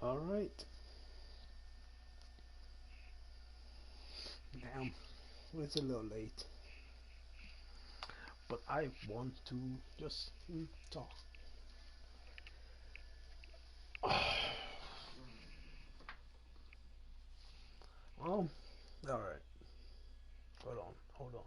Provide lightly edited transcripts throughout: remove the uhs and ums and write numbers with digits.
All right. Damn, it's a little late, but I want to just talk. Well, all right. Hold on. Hold on.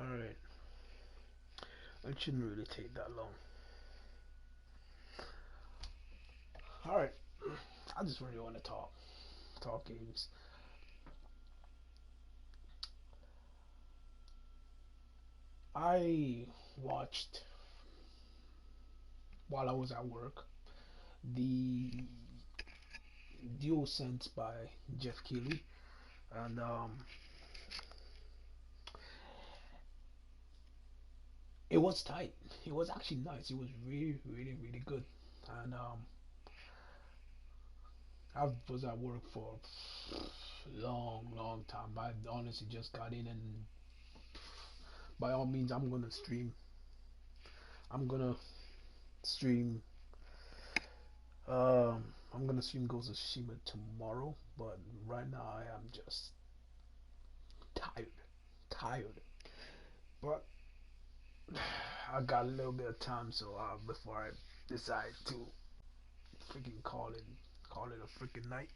All right. It shouldn't really take that long. All right. I just really want to talk. Talk games. I watched while I was at work the Dual Sense by Jeff Keighley, and it was tight. It was actually nice. It was really, really, really good. And I was at work for a long, long time. I honestly just got in, and by all means, I'm gonna stream. I'm gonna stream Ghost of Tsushima tomorrow, but right now I am just tired, tired. But I got a little bit of time, so before I decide to freaking call it a freaking night.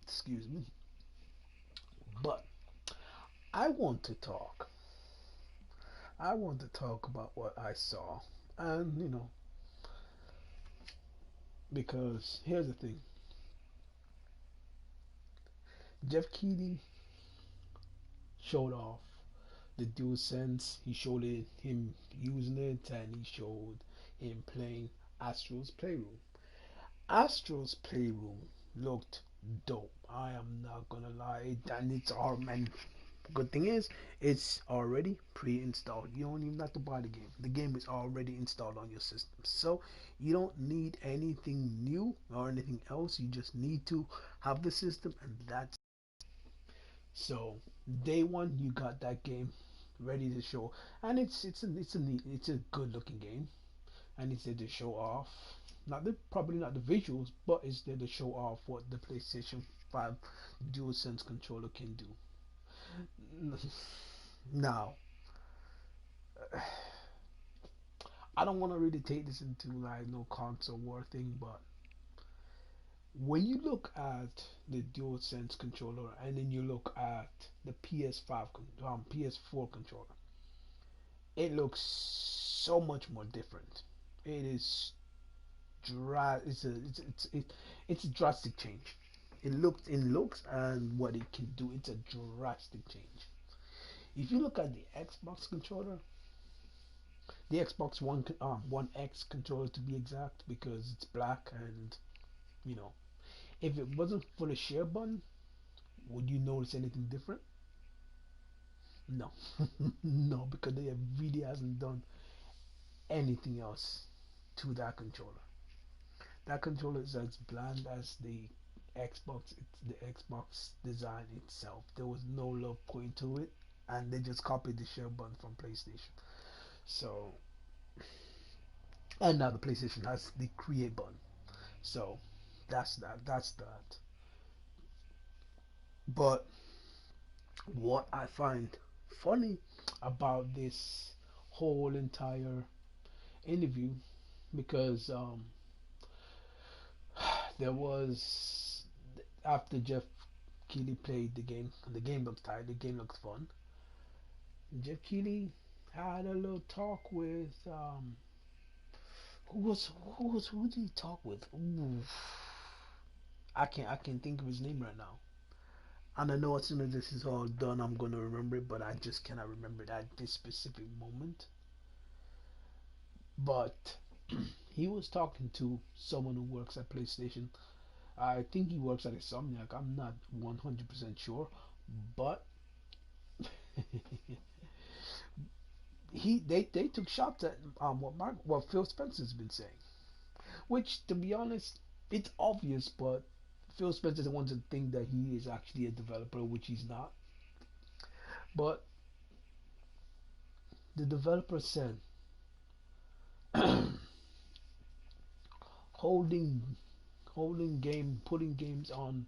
Excuse me. But I want to talk. I want to talk about what I saw, and because here's the thing: Jeff Keighley showed off the dual sense. He showed it him using it, and he showed him playing Astro's Playroom. Astro's Playroom looked dope. I am not gonna lie, and it's all man. Good thing is, it's already pre-installed. You don't even have to buy the game. The game is already installed on your system, so you don't need anything new or anything else. You just need to have the system, and that's so. Day one, you got that game ready to show, and it's a good looking game, and it's there to show off. Not the probably not the visuals, but it's there to show off what the PlayStation 5 DualSense controller can do. Now, I don't want to really take this into like no console war thing, but when you look at the DualSense controller and then you look at the PS5 PS4 controller, it looks so much more different. It is it's a drastic change. It looks in looks and what it can do. It's a drastic change. If you look at the Xbox controller, the Xbox One X controller to be exact, because it's black, and you know, if it wasn't for the share button, would you notice anything different? No, no, because they really hasn't done anything else to that controller. That controller is as bland as the Xbox. It's the Xbox design itself. There was no love put into it, and they just copied the share button from PlayStation. So, and now the PlayStation has the create button. So, that's that. That's that. But what I find funny about this whole entire interview, because there was after Jeff Keighley played the game looked tight, the game looked fun. Jeff Keighley had a little talk with who did he talk with? Ooh, I can't think of his name right now. And I know as soon as this is all done, I'm gonna remember it, but I just cannot remember it at this specific moment. But he was talking to someone who works at PlayStation. I think he works at Insomniac. I'm not 100% sure, but they took shots at what Phil Spencer's been saying. Which, to be honest, It's obvious, but Phil Spencer wants to think that he is actually a developer, which he's not. But the developer said holding putting games on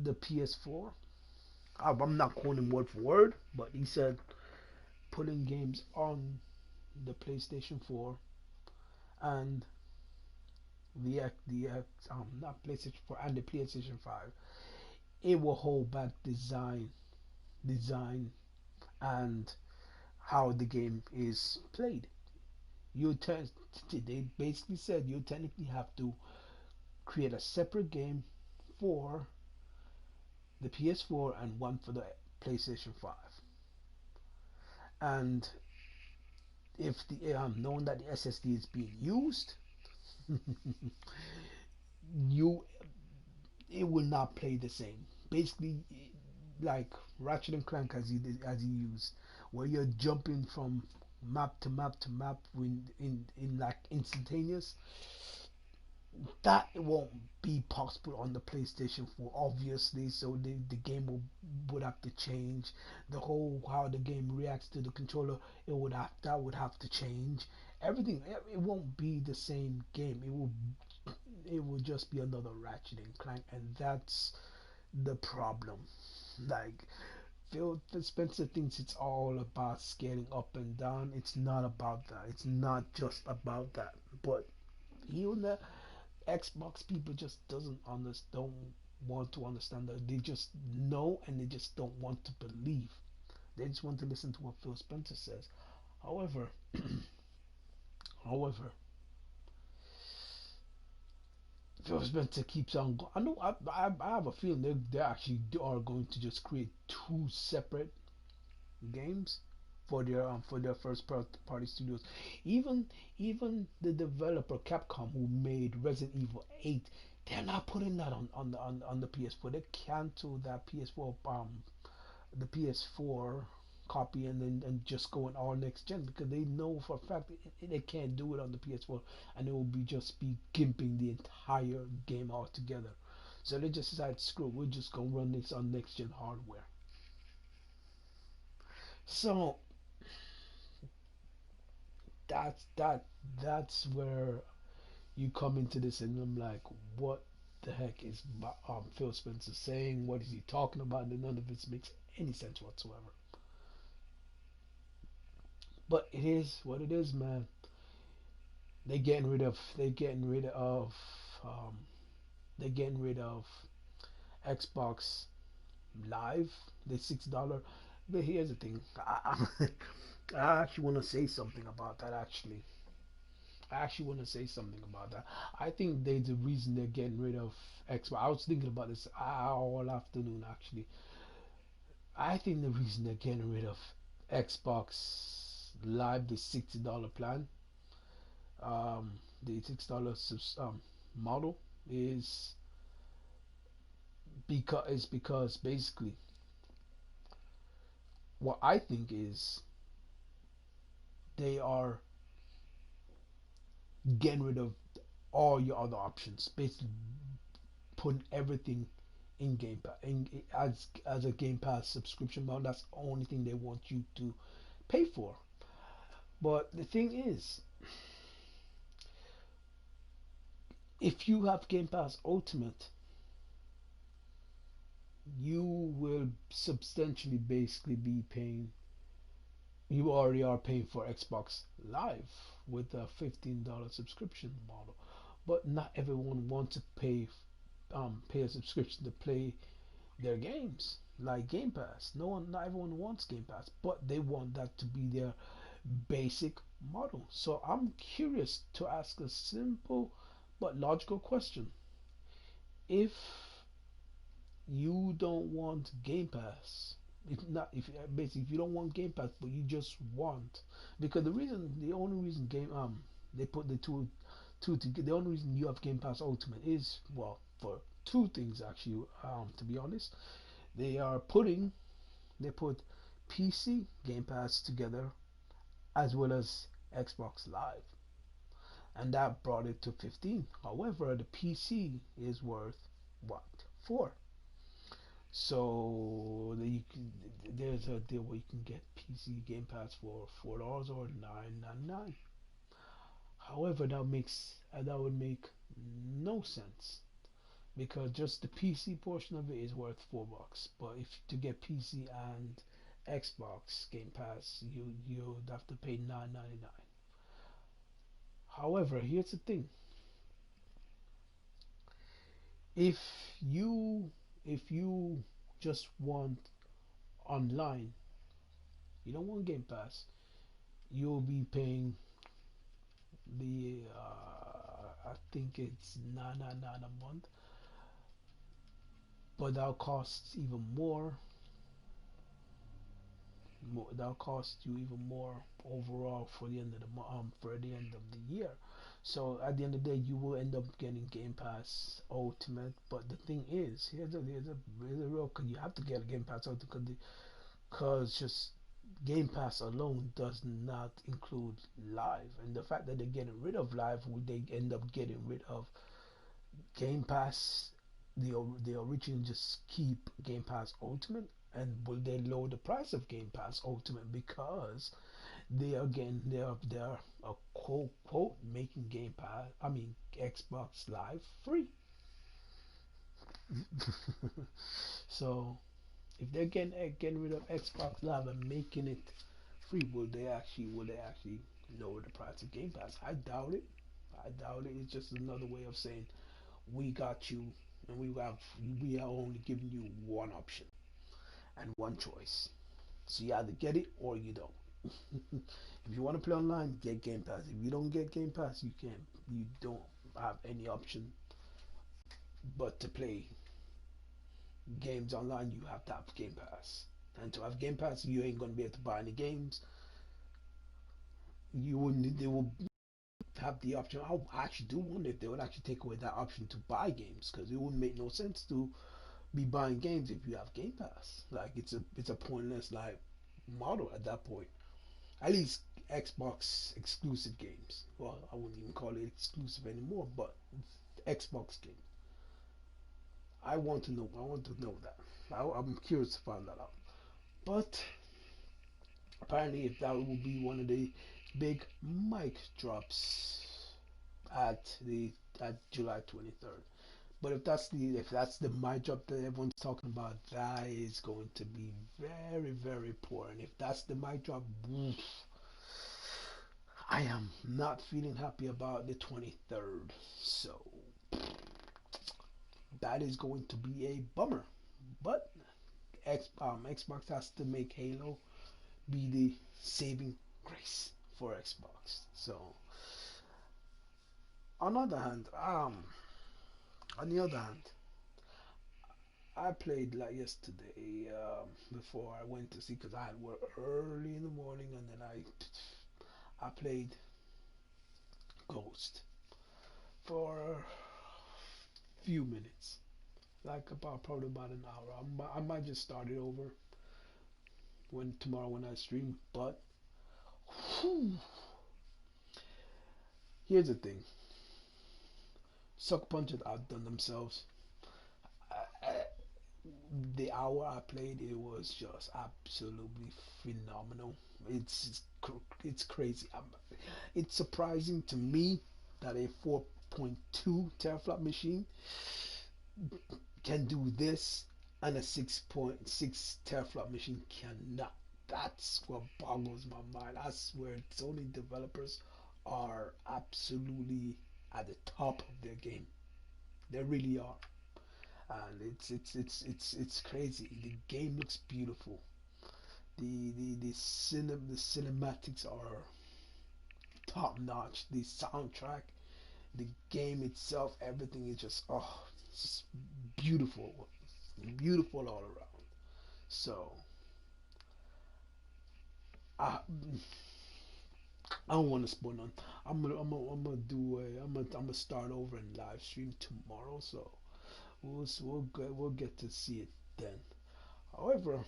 the PS4. I'm not quoting word for word, but he said putting games on the PlayStation 4 and the not PlayStation 4 and the PlayStation 5, it will hold back design and how the game is played. You te- they basically said you technically have to create a separate game for the PS4 and one for the PlayStation 5. And if the knowing that the SSD is being used, you it will not play the same. Basically, like Ratchet and Clank as he used, where you're jumping from map to map to map in like instantaneous. That won't be possible on the PlayStation 4, obviously. So the game would have to change. The whole how the game reacts to the controller, that would have to change. Everything it won't be the same game. It will just be another Ratchet and Clank, and that's the problem. Like Phil Spencer thinks it's all about scaling up and down. It's not about that. It's not just about that. But he on the Xbox people just don't want to understand that. They just know and they just don't want to believe. They just want to listen to what Phil Spencer says. However, however, Phil Spencer keeps on going. I know. I have a feeling they actually are going to just create two separate games for their first party studios. Even even the developer Capcom who made Resident Evil 8, they're not putting that on the PS4. They canceled that PS4 the PS4 copy and just going all next gen because they know for a fact they can't do it on the PS4 and it will be just be gimping the entire game altogether. So they just decided, screw, we're just gonna run this on next gen hardware. So that that's where you come into this and I'm like, what the heck is Phil Spencer saying? What is he talking about? And none of it makes any sense whatsoever. But it is what it is, man. They getting rid of um, they getting rid of Xbox Live, the $6. But here's the thing, I actually want to say something about that. I actually want to say something about that. I think they the reason they're getting rid of Xbox. I was thinking about this all afternoon. Actually, I think the reason they're getting rid of Xbox Live, the $60 plan, the $6 model, is because basically what I think is they are getting rid of all your other options, basically putting everything in Game Pass as a Game Pass subscription model. That's the only thing they want you to pay for. But the thing is, if you have Game Pass Ultimate, you will substantially basically be paying. You already are paying for Xbox Live with a $15 subscription model, but not everyone wants to pay a subscription to play their games like Game Pass. Not everyone wants Game Pass, but they want that to be their basic model. So I'm curious to ask a simple but logical question. If you don't want Game Pass, if basically if you don't want Game Pass, but you just want, because the only reason game they put the two together, the only reason you have Game Pass Ultimate is, well, for two things actually. To be honest, they are putting they put PC Game Pass together as well as Xbox Live. and that brought it to 15. However, the PC is worth what? 4. So there's a deal where you can get PC Game Pass for $4 or 9.99. However, that would make no sense because just the PC portion of it is worth $4. But if to get PC and Xbox Game Pass, you'd have to pay 9.99. However, here's the thing: if you if you just want online, you don't want Game Pass, you'll be paying the I think it's 9.99 a month, but that'll cost even more. That'll cost you even more overall for the end of the year. So at the end of the day, you will end up getting Game Pass Ultimate. But the thing is, here's a real. You have to get a Game Pass Ultimate because just Game Pass alone does not include Live, and the fact that they're getting rid of Live, would they end up getting rid of Game Pass? They originally just keep Game Pass Ultimate, and will they lower the price of Game Pass Ultimate because they're a quote making Game Pass, I mean Xbox Live free. So if they're getting rid of Xbox Live and making it free, will they actually lower the price of Game Pass? I doubt it. I doubt it. It's just another way of saying we got you, and we are only giving you one option and one choice. So you either get it or you don't. If you want to play online, get Game Pass. If you don't get Game Pass, you don't have any option but to play games online. You have to have Game Pass, and to have Game Pass, you ain't gonna be able to buy any games. You will They will have the option. I actually do wonder if they would actually take away that option to buy games, because it wouldn't make no sense to be buying games if you have Game Pass. Like it's a pointless like model at that point. At least Xbox exclusive games. Well, I wouldn't even call it exclusive anymore, but it's Xbox game. I want to know. I want to know that. I'm curious to find that out. But apparently, if that will be one of the big mic drops at the at July 23rd. But if that's the mic drop that everyone's talking about, that is going to be very very poor. And if that's the mic drop, oof, I am not feeling happy about the 23rd. So that is going to be a bummer. But Xbox has to make Halo be the saving grace for Xbox. So on the other hand, on the other hand, I played like yesterday before I went to see because I had work early in the morning, and then I played Ghost for a few minutes, like about probably about an hour. I might just start it over when I stream. But whew, here's the thing: Suck Punch had outdone themselves. The hour I played, it was just absolutely phenomenal. It's crazy. It's surprising to me that a 4.2 teraflop machine can do this, and a 6.6 teraflop machine cannot. That's what boggles my mind. I swear, Sony developers are absolutely at the top of their game. They really are, and it's crazy. The game looks beautiful. The cinematics are top notch. The soundtrack, the game itself, everything is just it's just beautiful, beautiful all around. So I I don't want to spoil none. I'm gonna start over and live stream tomorrow, so we'll get to see it then. However,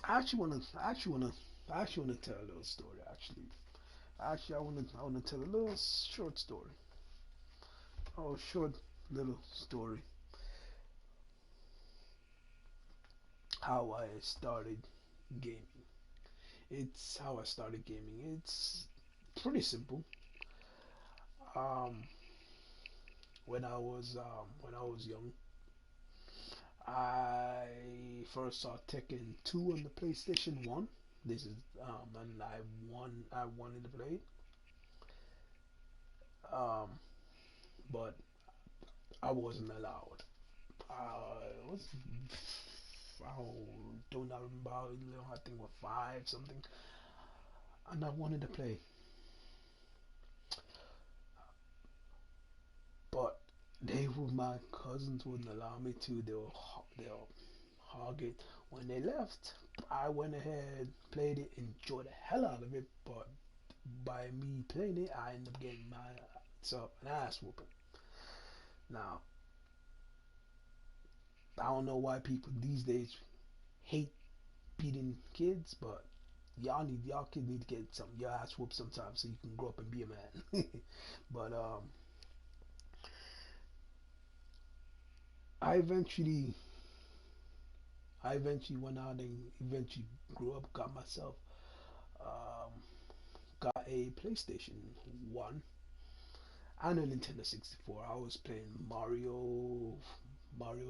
I actually wanna tell a little story actually. Actually, I want to tell a little short story. Oh, short little story. How I started gaming. It's how I started gaming. It's pretty simple. Um, when I was young, I first saw Tekken 2 on the PlayStation 1. This is and I wanted to play it. Um, but I wasn't allowed. Was I don't I remember how little, I think was 5 something, and I wanted to play, but my cousins wouldn't allow me to. They'll hog it. When they left, I went ahead, played it, enjoyed the hell out of it. But by me playing it, I ended up getting myself an ass whooping. Now I don't know why people these days hate beating kids, but y'all kids need to get some your ass whooped sometimes so you can grow up and be a man. But I eventually I eventually went out and eventually grew up, um, got a PlayStation 1 and a Nintendo 64. I was playing Mario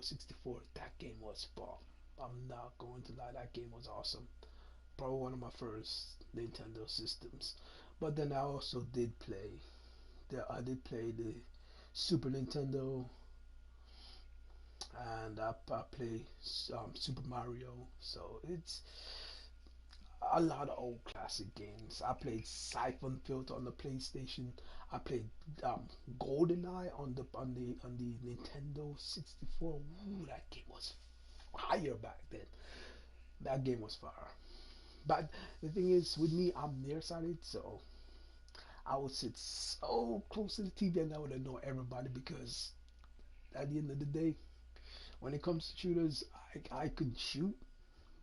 64. That game was bomb. I'm not going to lie, that game was awesome. Probably one of my first Nintendo systems. But then I also did play the Super Nintendo, and I play Super Mario. So it's a lot of old classic games. I played Siphon Filter on the PlayStation. I played um, GoldenEye on the Nintendo 64. Ooh, that game was fire back then. That game was fire. But the thing is, with me, I'm nearsighted, so I would sit so close to the TV and I would annoy everybody because at the end of the day, when it comes to shooters, I could shoot,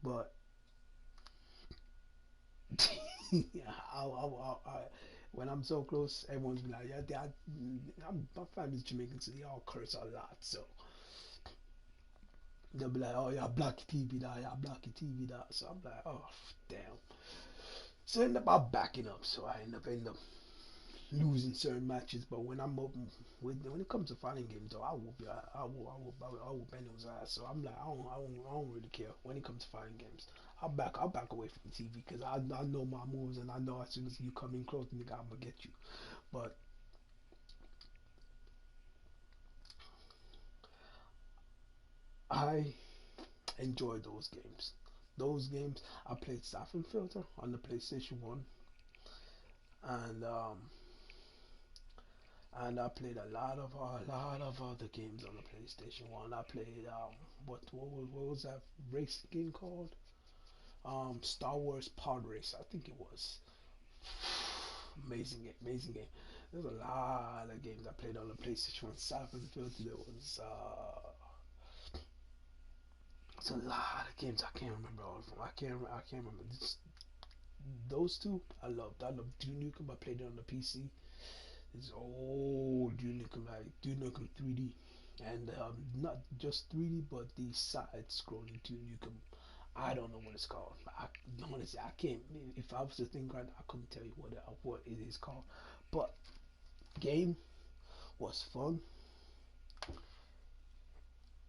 but I, when I'm so close, everyone's be like, yeah, my family's Jamaican, so they all curse a lot. So they'll be like, oh, yeah, block your TV, that, yeah, block your TV, that. So I'm like, oh, damn. So I end up backing up. So I end up losing certain matches. But when I'm up when it comes to fighting games, though, I will bend those ass. So I'm like, I don't really care when it comes to fighting games. I'll back away from the TV because I know my moves and I know as soon as you come in close, nigga, I'm gonna get you. But I enjoy those games. Those games I played Siphon Filter on the PlayStation One, and I played a lot of other games on the PlayStation One. I played what was that racing game called? Star Wars Pod Race, I think it was. Amazing game, amazing game. There's a lot of games I played on the PlayStation One. Siphon Filter. There's a lot of games I can't remember all of them. I can't remember. Those two I loved. I loved Duke Nukem. I played it on the PC. It's old Duke Nukem, like Duke Nukem 3D, and not just 3D, but the side-scrolling Duke Nukem. I don't know what it's called. Honestly, I can't. If I was to think right, I couldn't tell you what it is called. But game was fun.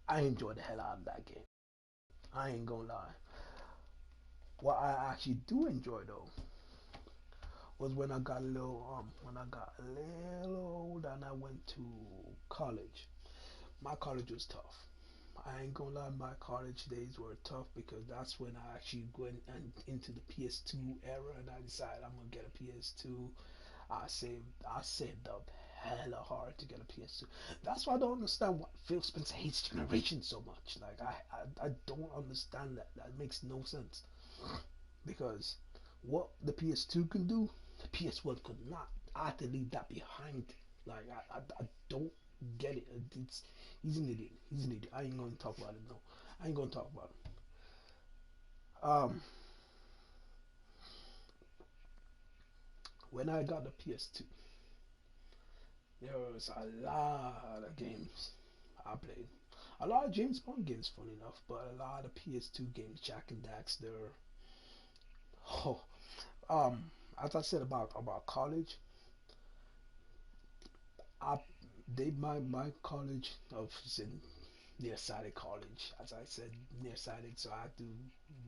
I enjoyed the hell out of that game. I ain't gonna lie. What I actually do enjoy though was when I got a little old and I went to college. My college was tough. I ain't gonna lie, my college days were tough because that's when I actually went into the PS2 era and I decided I'm gonna get a PS2. I saved up hella hard to get a PS2. That's why I don't understand why Phil Spencer hates Generation so much. Like I don't understand that. That makes no sense. Because what the PS2 can do, the PS1 could not. I had to leave that behind. Like I don't get it. He's an idiot. He's an idiot. I ain't gonna talk about it. No, I ain't gonna talk about it. Um, When I got the PS2, there was a lot of games I played. A lot of James Bond games, funny enough, but a lot of PS2 games, Jack and Daxter. Oh, as I said about college, I my college of nearsighted college, as I said, nearsighted, so I had to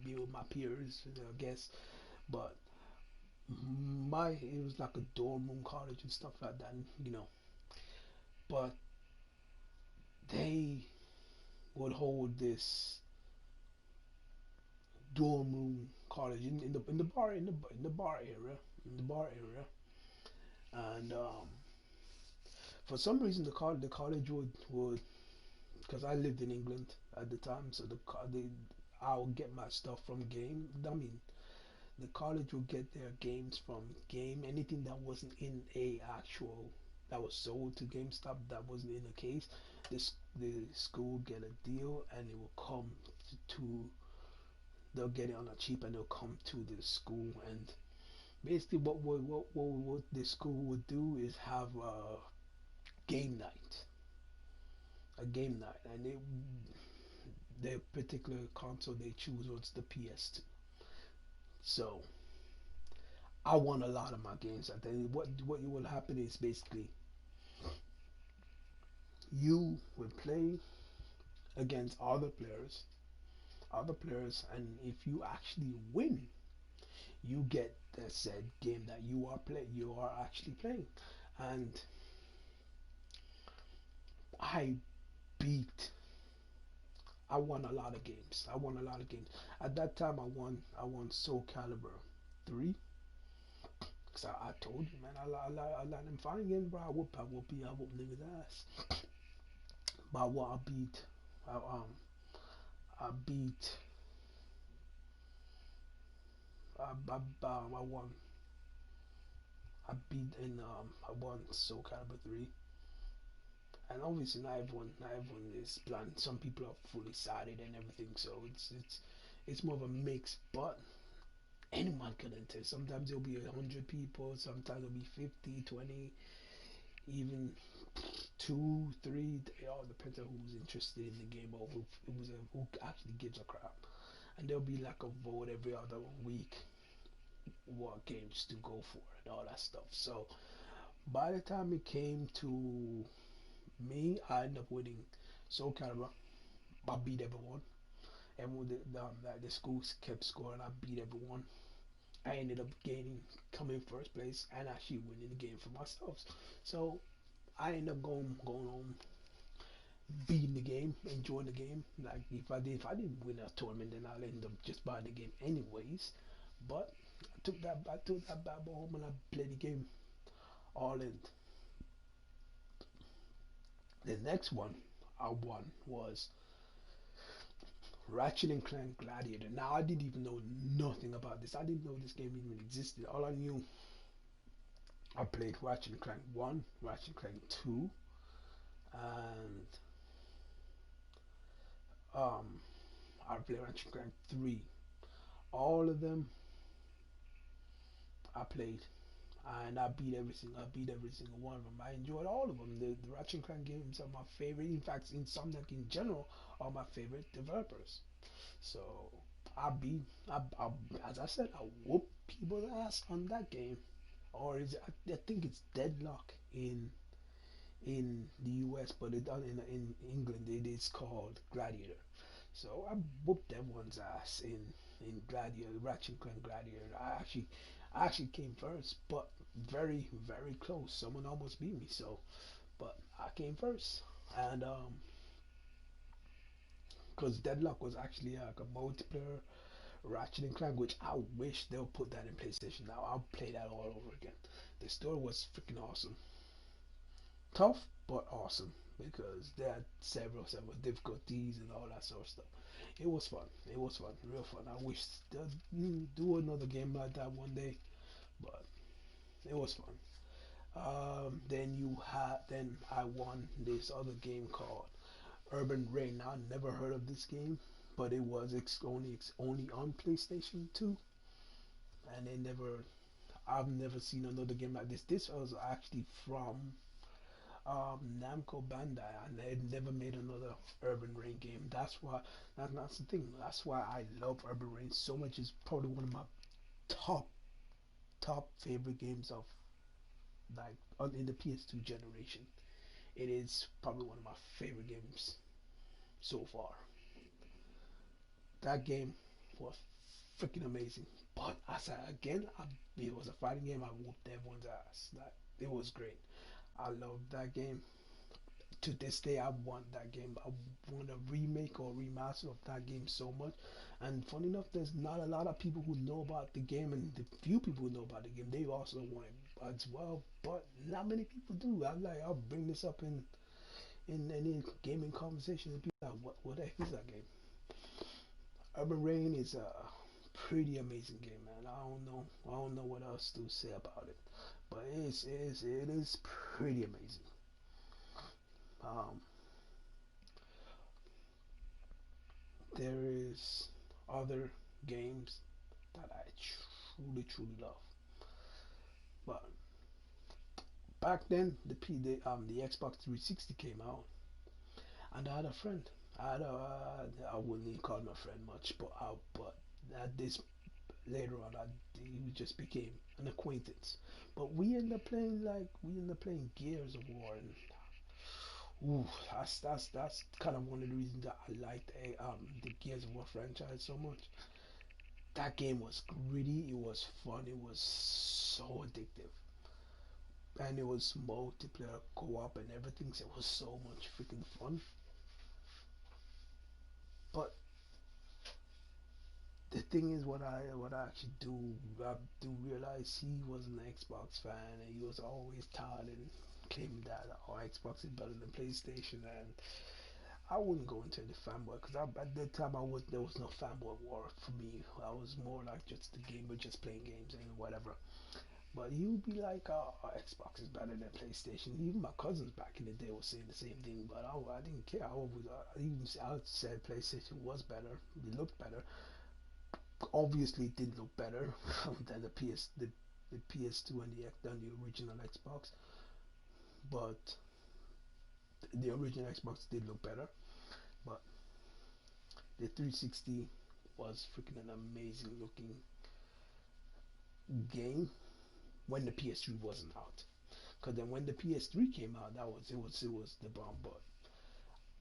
be with my peers, I guess. But my it was like a dorm room college and stuff like that, But they would hold this dorm room college in the bar in the bar area in the bar area, and for some reason the college would because I lived in England at the time, so I would get my stuff from game. I mean, the college would get their games from game. Anything that wasn't in a actual that was sold to GameStop that wasn't in a case, the school would get a deal and it will come to they'll get it on a cheap and they'll come to the school and basically what the school would do is have game night a game night, and their particular console they choose was the PS2. So I won a lot of my games. I think what will happen is basically you will play against other players, and if you actually win, you get the said game that you are actually playing. And I beat I won a lot of games. I won a lot of games. At that time, I won Soul Calibur 3. Cause I told you, man, I let them find games, bro. I whoop niggas ass. But what I beat, I won, I won Soul Calibur 3. And obviously, not everyone is blind. Some people are fully sighted and everything, so it's more of a mix. But anyone can enter. Sometimes there'll be 100 people. Sometimes it'll be 50, 20, even two, three. It all depends on who's interested in the game or who actually gives a crap. And there'll be like a vote every other week what games to go for and all that stuff. So by the time it came to me, I ended up winning Soul Calibur. I beat everyone. And when the schools kept scoring, I beat everyone. I ended up coming first place, and actually winning the game for myself. So I ended up going home, beating the game, enjoying the game. Like if I didn't win a tournament, then I'll end up just buying the game anyways. But I took that bad boy home and I played the game all in. The next one I won was Ratchet and Clank Gladiator. Now I didn't even know nothing about this. I didn't know this game even existed. All I knew, I played Ratchet and Clank 1, Ratchet and Clank 2, and um, I played Ratchet and Clank 3. All of them I played, and I beat every single one of them. I enjoyed all of them. The Ratchet and Clank games are my favorite. In fact, Insomniac in general are my favorite developers. So I beat, I as I said, I whoop people's ass on that game. Or I think it's Deadlock in the US, but in England it is called Gladiator. So I whooped everyone's ass in Gladiator, Ratchet and Clank Gladiator. I actually came first, but very very close. Someone almost beat me. So, but I came first, and because Deadlock was actually like a multiplayer Ratchet and Clank, which I wish they'll put that in PlayStation now. I'll play that all over again. The story was freaking awesome. Tough, but awesome because they had several difficulties and all that sort of stuff. It was fun. It was fun, real fun. I wish they'd do another game like that one day, but it was fun. Then I won this other game called Urban Rain. Now, I never heard of this game, but it's only on PlayStation 2, and they never I've never seen another game like this. This was actually from Namco Bandai, and they never made another Urban Rain game. That's the thing. That's why I love Urban Rain so much. It's probably one of my top top favorite games of in the PS2 generation. It is probably one of my favorite games so far. That game was freaking amazing. But as I again, it was a fighting game. I whooped everyone's ass. It was great. I loved that game. To this day, I want that game. I want a remake or remaster of that game so much. And funny enough, there's not a lot of people who know about the game, and the few people who know about the game, they also want it as well. But not many people do. I'll bring this up in any gaming conversation, and people are like, what the heck is that game? Urban Rain is a pretty amazing game, man. I don't know what else to say about it, but it is pretty amazing. Um, there is other games that I truly love, but back then the Xbox 360 came out, and I had a friend. I wouldn't even call him a friend much, but at this later on, he just became an acquaintance. But we ended up playing Gears of War, and ooh, that's kind of one of the reasons that I liked the Gears of War franchise so much. That game was gritty, it was fun, it was so addictive, and it was multiplayer co-op and everything. So it was so much freaking fun. But the thing is, what I actually do realize he was an Xbox fan, and he was always touting, claiming that Xbox is better than PlayStation, and I wouldn't go into the fanboy because at that time there was no fanboy war for me. I was more like just the gamer, just playing games and whatever. But he would be like, Xbox is better than PlayStation. Even my cousins back in the day were saying the same thing, but I didn't care. I said PlayStation was better. It looked better. Obviously, it did look better than the PS2 and the original Xbox. But the original Xbox did look better. But the 360 was freaking an amazing looking game when the PS3 wasn't out. Because then when the PS3 came out, it was the bomb. But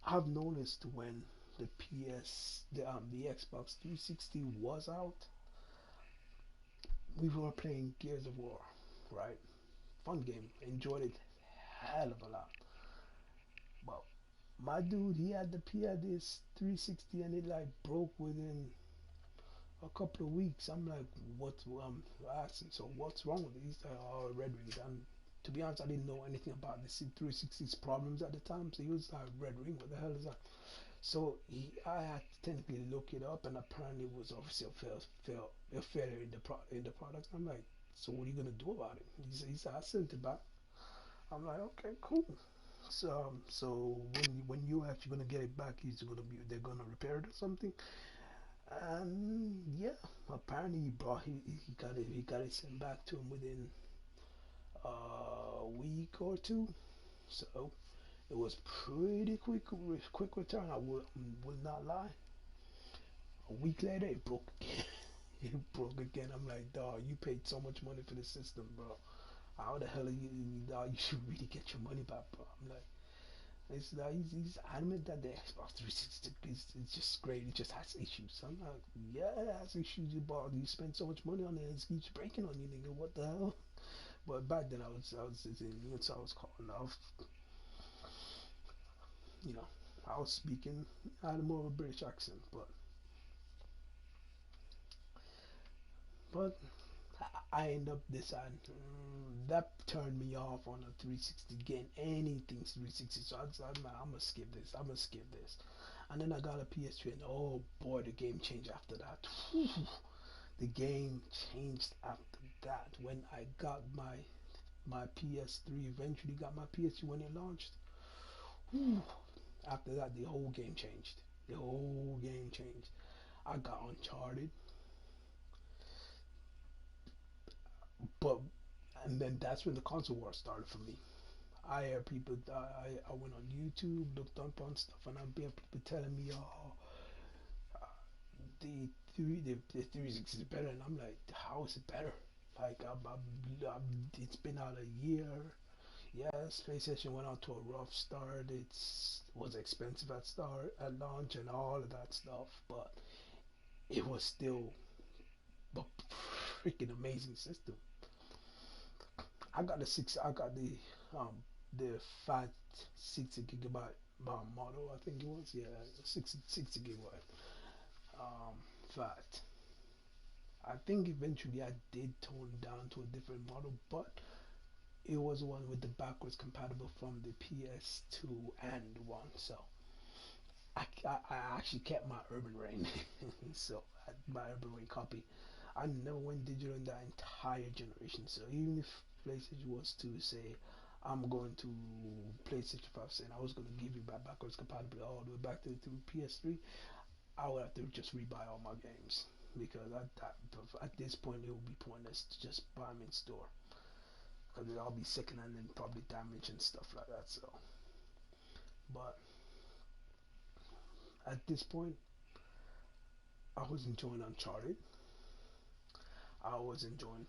I've noticed when the Xbox 360 was out, we were playing Gears of War, right? Fun game, enjoyed it hell of a lot. But my dude, he had this 360 and it like broke within a couple of weeks. I'm like, what's asking, so what's wrong with it? He's like, oh, red rings. And to be honest, I didn't know anything about the 360's problems at the time. So he was like, red ring, what the hell is that? So I had to technically look it up, and apparently it was obviously a failure in the product. I'm like, so what are you gonna do about it? He said, I sent it back. I'm like, okay, cool. So when you actually gonna get it back, they're gonna repair it or something. And yeah, apparently he got it sent back to him within a week or two. So it was pretty quick return. Will not lie. A week later, it broke again. It broke again. I'm like, dog, you paid so much money for the system, bro. How the hell are you, dog? You should really get your money back, bro. I'm like, it's like he's adamant that the Xbox 360 is it's just great. It just has issues. I'm like, yeah, it has issues. You spend so much money on it, and it keeps breaking on you, nigga. What the hell? But back then, I was in, so I was calling off. You know, I was speaking. I had more of a British accent, but I end up deciding that turned me off on a 360 getting anything 360. So I'm like, I'm gonna skip this. I'm gonna skip this. And then I got a PS3, and oh boy, the game changed after that. The game changed after that. When I got my PS3, eventually got my PS3 when it launched. Whew. After that, the whole game changed. The whole game changed. I got Uncharted. But and then that's when the console war started for me. I hear people. I went on YouTube, looked up on stuff, and I hear people telling me, "Oh, the 360 is better," and I'm like, "How is it better?" Like, it's been out a year. Yes, PlayStation went out to a rough start. Was expensive at launch and all of that stuff, but it was still a freaking amazing system. I got the fat 60 gigabyte model. I think it was, yeah, 60 gigabyte fat. I think eventually I did tone down to a different model, but it was one with the backwards compatible from the PS2 and one. So I actually kept my Urban Rain. So my Urban Rain copy. I never went digital in that entire generation. So even if PlayStation was to say, I'm going to PlayStation 5 saying I was going to give you my backwards compatibility all the way back to PS3, I would have to just rebuy all my games because at this point it would be pointless to just buy them in store because they'll all be second hand and probably damaged and stuff like that. So, but at this point, I was enjoying Uncharted. I was enjoying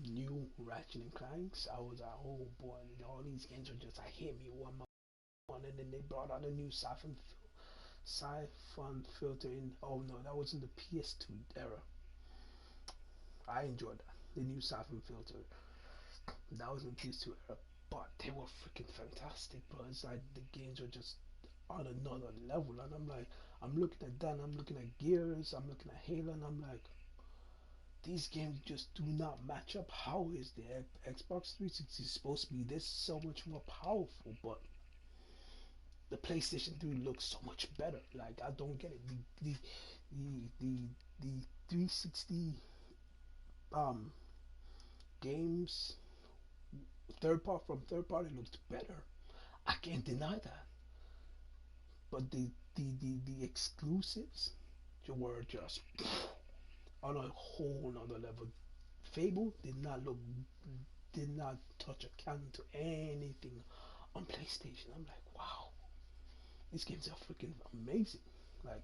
new Ratchet and Clanks. I was like, oh boy, all these games are just like hit me one by one, and then they brought out a new Siphon filter in. Oh no, that was in the PS2 era. I enjoyed that. The new Siphon filter. That was in PS2 era. But they were freaking fantastic, bro. It's like the games were just on another level. And I'm like, I'm looking at that, and I'm looking at Gears, I'm looking at Halo, and I'm like, these games just do not match up. How is the Xbox 360 supposed to be this so much more powerful, but the PlayStation 3 looks so much better? Like, I don't get it. The 360 um games third party looks better. I can't deny that. But the exclusives were just on a whole nother level. Fable did not touch a can to anything on PlayStation. I'm like, wow, these games are freaking amazing. Like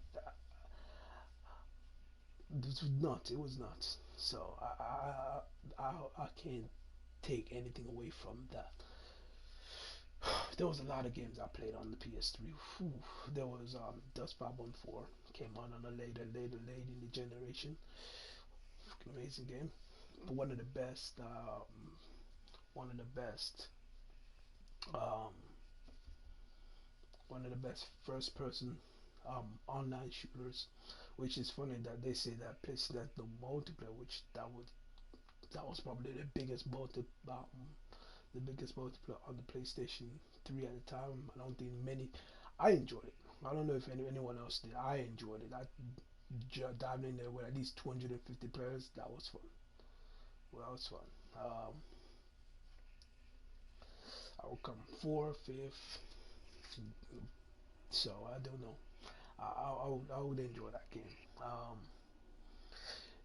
this was nuts. It was nuts. So I can't take anything away from that. There was a lot of games I played on the PS3. Whew. There was Dust 514 came on a late in the generation. Freaking amazing game. But one of the best um, one of the best first person online shooters, which is funny that they say that plays that the multiplayer, which that was probably the biggest multiplayer on the PlayStation 3 at the time. I don't think many. I enjoyed it. I don't know if anyone else did. I enjoyed it. I dived in there with at least 250 players. That was fun. Well, that was fun. I would come fourth, fifth. So I don't know. I would enjoy that game.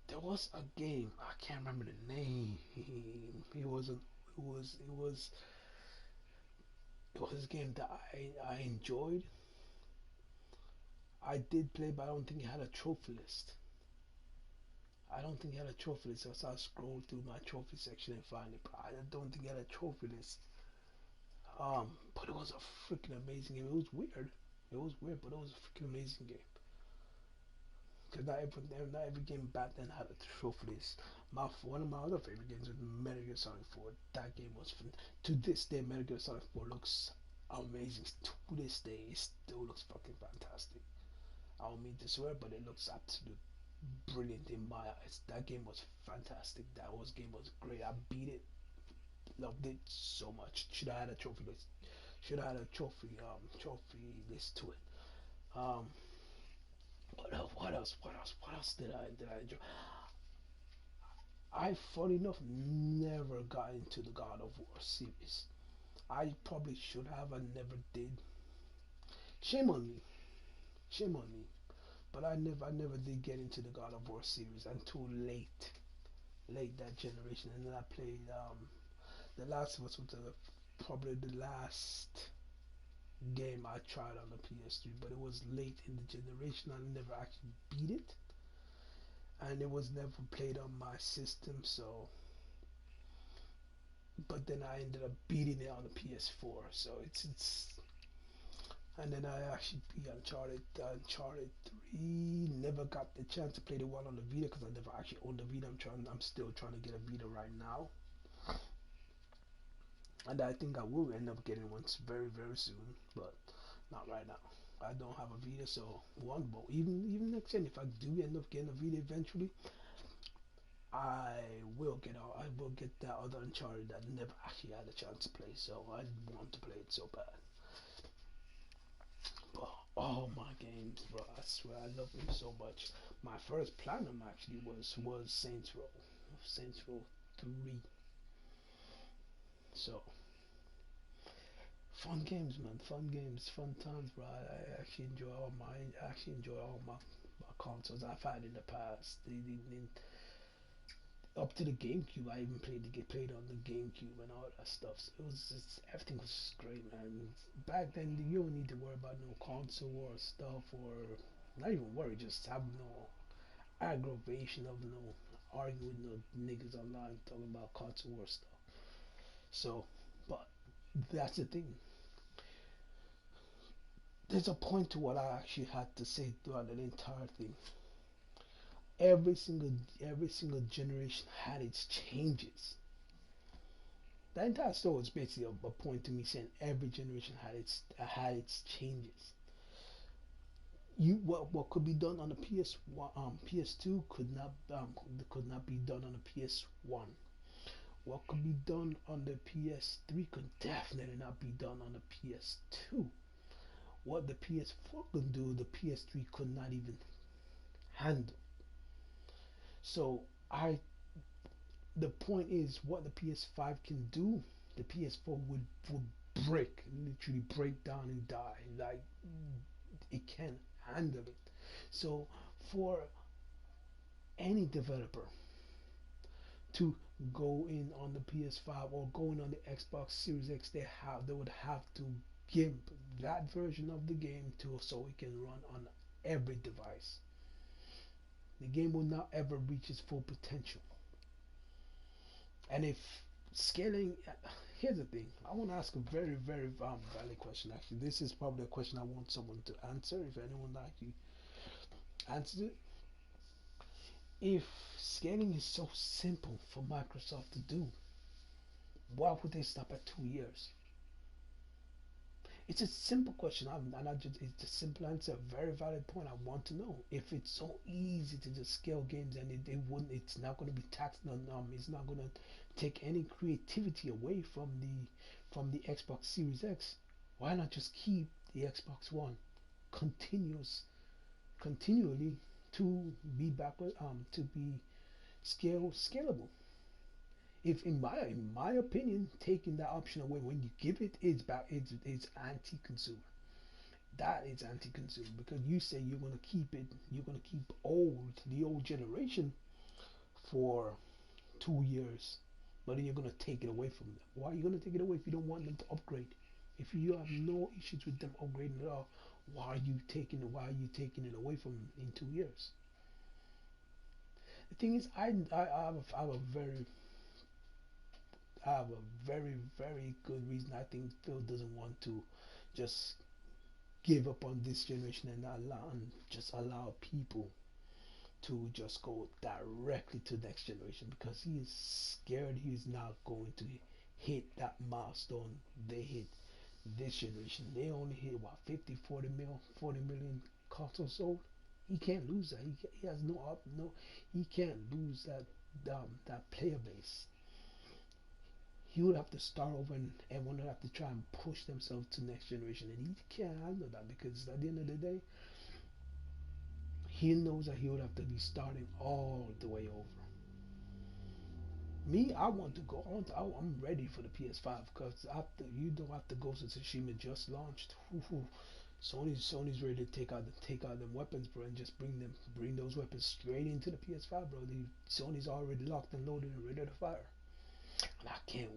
There was a game I can't remember the name. It was a, it was a game that I enjoyed. I did play, but I don't think it had a trophy list. I don't think it had a trophy list. So I scrolled through my trophy section and find it, but I don't think it had a trophy list. But it was a freaking amazing game. It was weird. It was weird, but it was a freaking amazing game. Because not every game back then had a trophy list. One of my other favorite games was Metal Gear Solid 4. That game was fun. To this day, Metal Gear Solid 4 looks amazing. To this day, it still looks fucking fantastic. I don't mean to swear, but it looks absolutely brilliant in my eyes. That game was fantastic. Game was great. I beat it, loved it so much. Should have had a trophy list. Should have had a trophy list to it. Um, what else? What else? What else? What else did I enjoy? I, funny enough, never got into the God of War series. I probably should have. I never did. Shame on me. Shame on me. But I never did get into the God of War series until late. late that generation, and then I played The Last of Us was probably the last game I tried on the PS3, but it was late in the generation. I never actually beat it, and it was never played on my system. So, but then I ended up beating it on the PS4. So it's and then I actually beat Uncharted 3. Never got the chance to play the one on the Vita because I never actually owned the Vita. I'm still trying to get a Vita right now, and I think I will end up getting one very soon, but not right now. I don't have a Vita, so one. But even next gen, if I do end up getting a Vita eventually, I will get that other Uncharted that I never actually had a chance to play. So I want to play it so bad. But all my games, bro, I swear I love them so much. My first platinum actually was Saints Row 3. So fun games, man, fun games, fun times, bro. I actually enjoy my consoles I've had in the past. Up to the GameCube, I even played on the GameCube and all that stuff. So it was just everything was just great, man. Back then, you don't need to worry about no console or stuff, or not even worry, just have no aggravation of no arguing with no niggas online talking about console war stuff. So, but that's the thing. There's a point to what I actually had to say throughout the entire thing. Every single generation had its changes. The entire story was basically a point to me saying every generation had its changes. What could be done on the PS2 could not be done on the PS1. What could be done on the PS3 could definitely not be done on the PS2. What the PS4 could do, the PS3 could not even handle. So I the point is what the PS5 can do, the PS4 would literally break down and die. Like it can't handle it. So for any developer to go in on the PS5 or going on the Xbox Series X, they would have to give that version of the game to so it can run on every device. The game will not ever reach its full potential. And if scaling, here's the thing. I want to ask a very valid question. Actually, this is probably a question I want someone to answer. If anyone actually answers it, if scaling is so simple for Microsoft to do, why would they stop at 2 years? It's a simple question, and it's a simple answer, a very valid point. I want to know if it's so easy to just scale games, and it's not going to be taxed on, it's not going to take any creativity away from the Xbox Series X. Why not just keep the Xbox One continually to be backward, to be scalable? If in my opinion, taking that option away when you give it is back, it's anti-consumer. That is anti-consumer because you say you're gonna keep the old generation for 2 years, but then you're gonna take it away from them. Why are you gonna take it away if you don't want them to upgrade? If you have no issues with them upgrading at all, why are you taking it away from them in 2 years? The thing is, I have a very good reason. I think Phil doesn't want to just give up on this generation and just allow people to just go directly to the next generation because he is scared he's not going to hit that milestone they hit this generation. They only hit what 40 million consoles sold. He can't lose that. He has no up no. He can't lose that player base. He would have to start over and everyone would have to try and push themselves to next generation, and he can't handle that because at the end of the day, he knows that he would have to be starting all the way over. Me, I want to go. I'm ready for the PS5 because after you don't have to go to Tsushima just launched. Sony's ready to take out them weapons, bro, and just bring those weapons straight into the PS5, bro. Sony's already locked and loaded and ready to fire, and I can't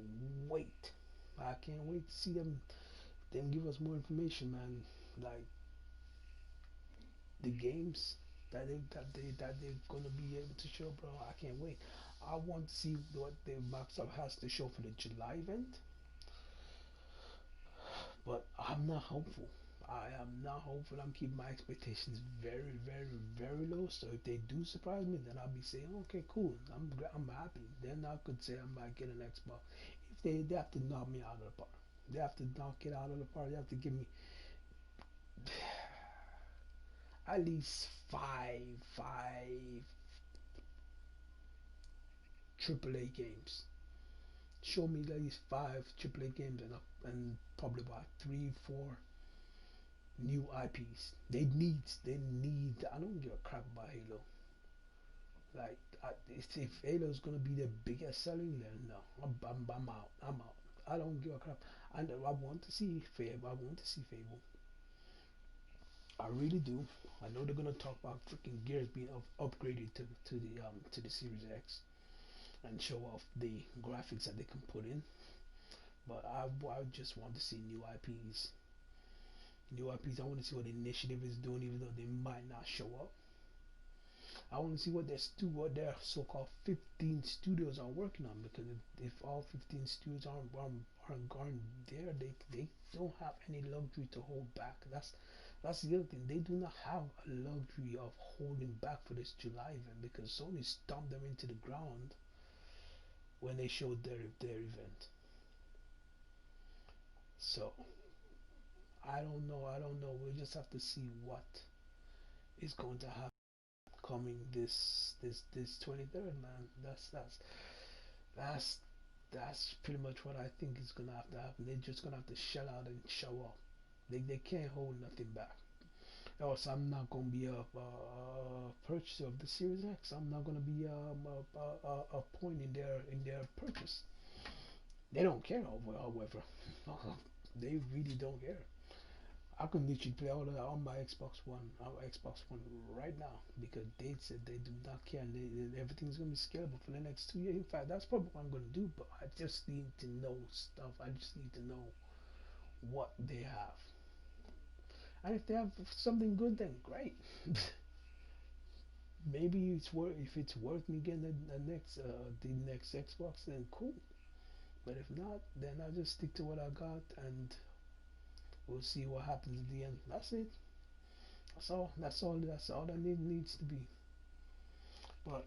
wait. I can't wait to see them give us more information, man. Like the games that they're gonna be able to show, bro. I can't wait. I want to see what the Microsoft has to show for the July event, but I'm not hopeful. I am not hopeful. I'm keeping my expectations very, very, very low. So if they do surprise me, then I'll be saying, okay, cool. I'm happy. Then I could say I might get an Xbox. If they have to knock me out of the park, they have to knock it out of the park. They have to give me at least five AAA games. Show me at least five AAA games and probably about three, four new IPs. They need. I don't give a crap about Halo. Like, if Halo's gonna be the biggest selling, then no, I'm out. I'm out. I don't give a crap. And I want to see Fable. I want to see Fable. I really do. I know they're gonna talk about freaking Gears being upgraded to the Series X and show off the graphics that they can put in. But I just want to see new IPs. New IPs. I want to see what the initiative is doing, even though they might not show up. I want to see what their so-called 15 studios are working on, because if all 15 studios aren't there, they don't have any luxury to hold back. That's the other thing. They do not have a luxury of holding back for this July event, because Sony stomped them into the ground when they showed their event. So I don't know. I don't know. We'll just have to see what is going to happen coming this 23rd, man. That's that's pretty much what I think is gonna have to happen. They're just gonna have to shell out and show up. They can't hold nothing back. Else, I'm not gonna be a purchaser of the Series X. I'm not gonna be a point in their purchase. They don't care, however. They really don't care. I can literally play all of that on my Xbox One right now, because they said they do not care, and everything's gonna be scalable for the next 2 years. In fact, that's probably what I'm gonna do. But I just need to know stuff. I just need to know what they have, and if they have something good, then great. Maybe it's worth if it's worth me getting the next Xbox, then cool. But if not, then I'll just stick to what I got, and we'll see what happens at the end. That's it. That's all. That's all. That's all that needs to be. But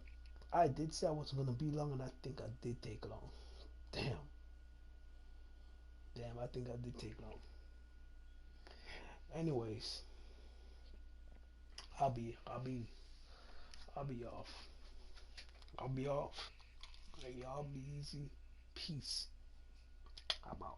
I did say I wasn't gonna be long, and I think I did take long. Damn, damn. I think I did take long. Anyways, I'll be, I'll be, I'll be off. I'll be off. Y'all be easy. Peace. I'm out.